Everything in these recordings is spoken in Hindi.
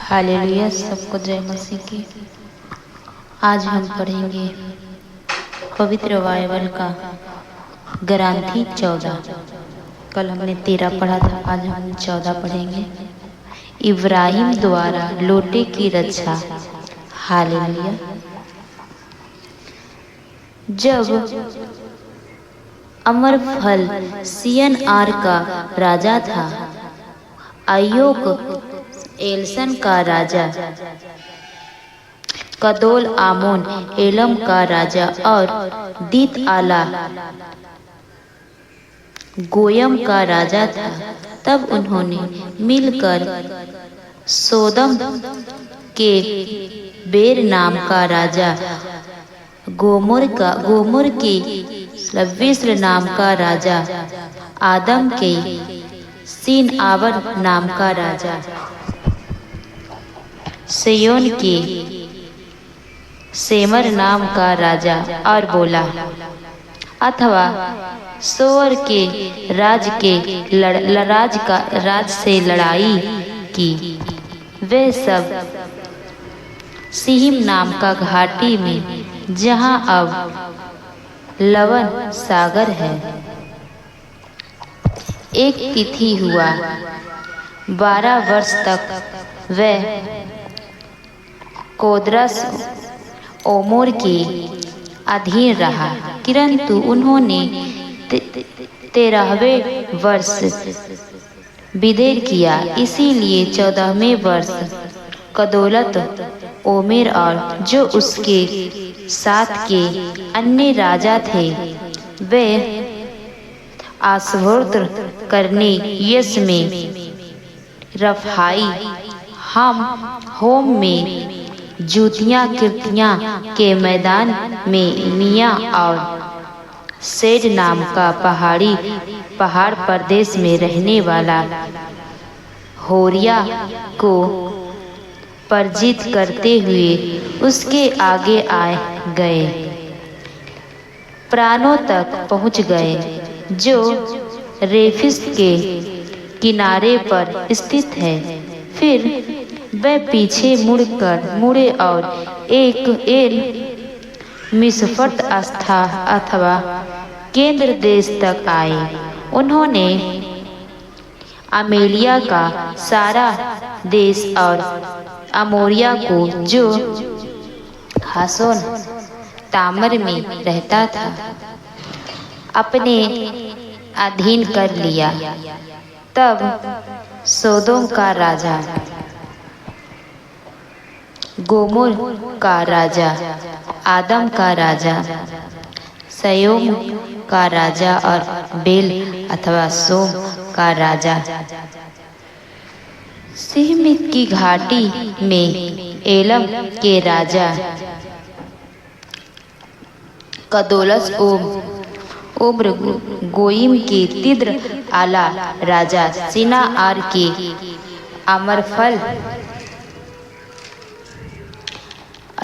हालेलुया, सबको जय मसीह की। आज हम पढ़ेंगे पवित्र बाइबल का ग्रंथी 14। कल हमने 13 पढ़ा था, आज हम 14 पढ़ेंगे। इब्राहिम द्वारा लोटे की रक्षा। हालेलुया। जब अमरफल सीएनआर का राजा था, अयोक एलसन का राजा, कदोल आमोन एलम का राजा और दीत आला गोयम का राजा था, तब उन्होंने मिलकर सोदम के बेर नाम का राजा, गोमोर के लविस्र नाम का राजा, आदम के सीन आवर नाम का राजा, सियोन के सेमर नाम का राजा और बोला, अथवा सोअर के राज से लड़ाई की। वे सब सिहिम नाम का घाटी में, जहां अब लवण सागर है, एक तिथि हुआ। 12 वर्ष तक वह कोदरस ओमोर के अधीन रहा, किंतु उन्होंने 13वें वर्ष विदेर किया। इसीलिए 14वें वर्ष कदोलत ओमेर और जो उसके साथ के अन्य राजा थे, वे आश्वर्त करने यस में, रफाई हम होम में, जूतियां कीर्तियां के मैदान में, मिया और सेड नाम का पहाड़ प्रदेश में रहने वाला होरिया को पराजित करते हुए उसके आगे आए गए, प्राणों तक पहुंच गए, जो रेफिस के किनारे पर स्थित है। फिर वे पीछे मुड़े और एक एल मिसफट आस्था अथवा केंद्र देश तक आए। उन्होंने अमेलिया का सारा देश और अमोरिया को, जो हासोन तामर में रहता था, अपने अधीन कर लिया। तब सोदोम का राजा, गोमोर का राजा, आदम का राजा, सयोम का राजा और बेल अथवा सोम का राजा, सिहमित की घाटी में एलम के राजा, कदोलस ओम्र गोइम के तिद्र आला राजा, सिना आर के अमरफल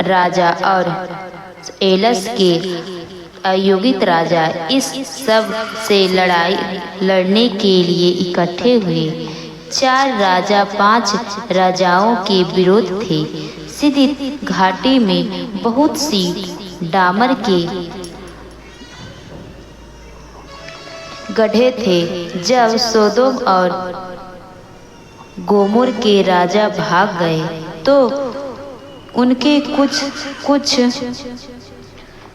राजा और एलस के अयोगित राजा, इस सब से लड़ने के लिए इकट्ठे हुए। 4 राजा 5 राजाओं के विरोध थे। सीधी घाटी में बहुत सी डामर के गड्ढे थे। जब सोदोम और गोमोर के राजा भाग गए, तो उनके कुछ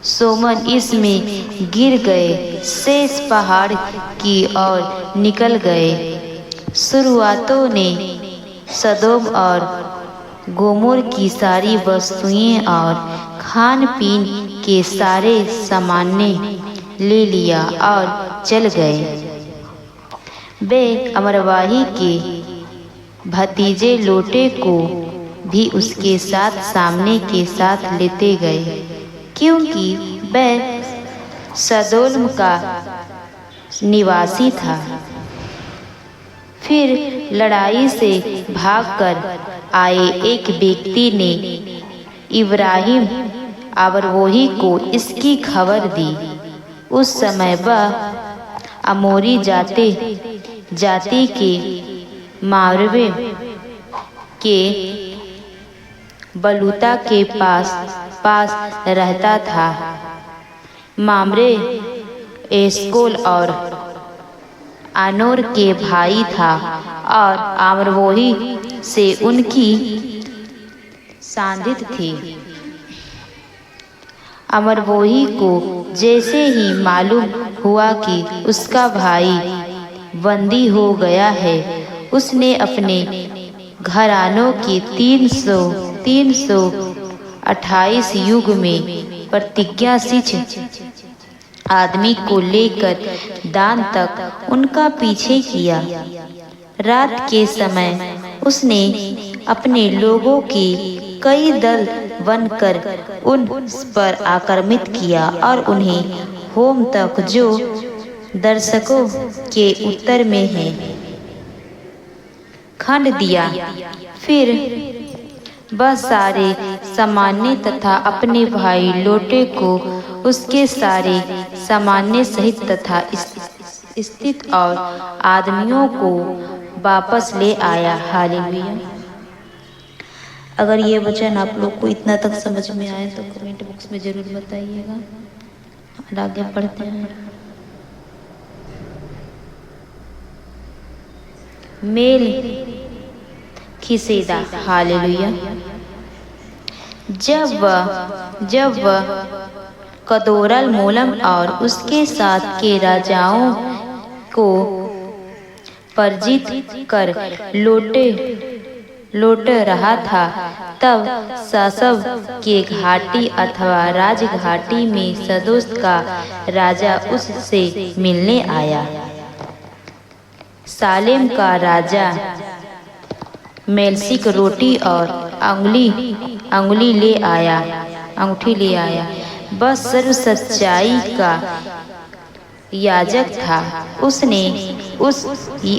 सोमन इसमें गिर गए, शेष पहाड़ की ओर निकल गए। शुरुआतों ने सदोम और गोमोर की सारी वस्तुएं और खान पीन के सारे सामान्य ले लिया और चल गए। वे अमरवाही के भतीजे लोटे को भी उसके साथ सामने के साथ लेते गए, क्योंकि वह सदोम का निवासी था। फिर लड़ाई से भागकर आए एक व्यक्ति ने इब्राहिम अबरवोही को इसकी खबर दी। उस समय वह अमोरी जाति के मारवे के बलूता के पास पास रहता था। मामरे एस्कोल और आनोर के भाई था और आमरवोही से उनकी सांदित थी। अमरवोही को जैसे ही मालूम हुआ कि उसका भाई बंदी हो गया है, उसने अपने घरानों के 328 युग में प्रतिज्ञाशीछ आदमी को लेकर दान तक उनका पीछे किया। रात के समय उसने अपने लोगों के कई दल बनकर उन पर आक्रमित किया और उन्हें होम तक, जो दर्शकों के उत्तर में है, खंड दिया। फिर वह सारे सामान्य तथा अपने भाई लोटे को उसके सारे सामान्य सहित तथा स्थित और आदमियों को वापस ले आया। हालेलुया। अगर ये वचन आप लोग को इतना तक समझ में आए तो कमेंट बॉक्स में जरूर बताइएगा। आगे पढ़ते हैं। मेल खिसेदा। हालेलुया। जब वह कदोरल मोलम और उसके साथ के राजाओं को पराजित कर लौट रहा था, तब सासव के घाटी अथवा राजघाटी में सदोस का राजा उससे मिलने आया। सालेम का राजा मेलसिक रोटी और अंगुली ले आया। वह सर्व सच्चाई का याजक था। उसने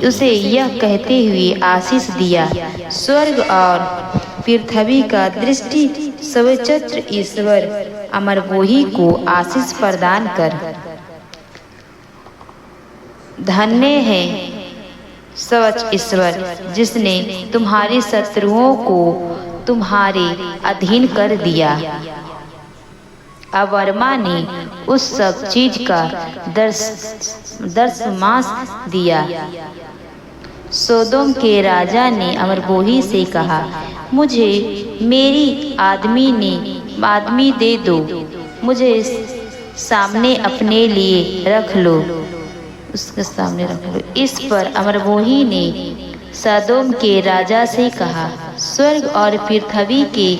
उसे यह कहते हुए आशीष दिया, स्वर्ग और पृथ्वी का दृष्टि सर्वशक्ति ईश्वर अमरवोही को आशीष प्रदान कर। धन्य है सर्वोच्च ईश्वर, जिसने तुम्हारे शत्रुओं को तुम्हारे अधीन कर दिया। अवर्मा ने उस सब चीज का दर्शमास दिया। सोदोम के राजा ने अमरवोही से कहा, मुझे मेरी आदमी दे दो, मुझे सामने अपने लिए रख लो, उसके सामने रख लो। इस पर अमरवोही ने सदोम के राजा से कहा, स्वर्ग और पृथ्वी के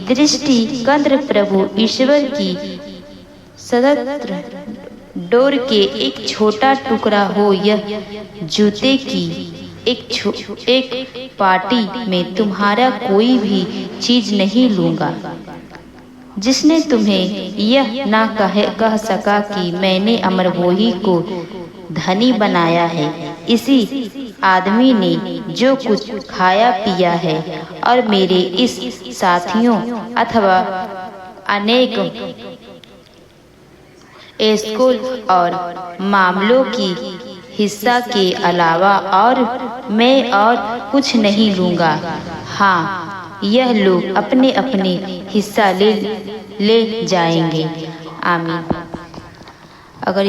दृष्टि कंद्र प्रभु ईश्वर की सदत्र डोर के एक छोटा टुकड़ा हो, यह जूते की एक पार्टी में तुम्हारा कोई भी चीज नहीं लूंगा। जिसने तुम्हें यह ना कह सका कि मैंने अमरवोही को धनी बनाया है, इसी आदमी ने जो कुछ खाया पिया है और मेरे इस साथियों अथवा अनेक एस्कोल और मामलों की हिस्सा के अलावा और मैं और कुछ नहीं लूंगा। हाँ, यह लोग अपने अपने हिस्सा ले जाएंगे। आमीन। अगर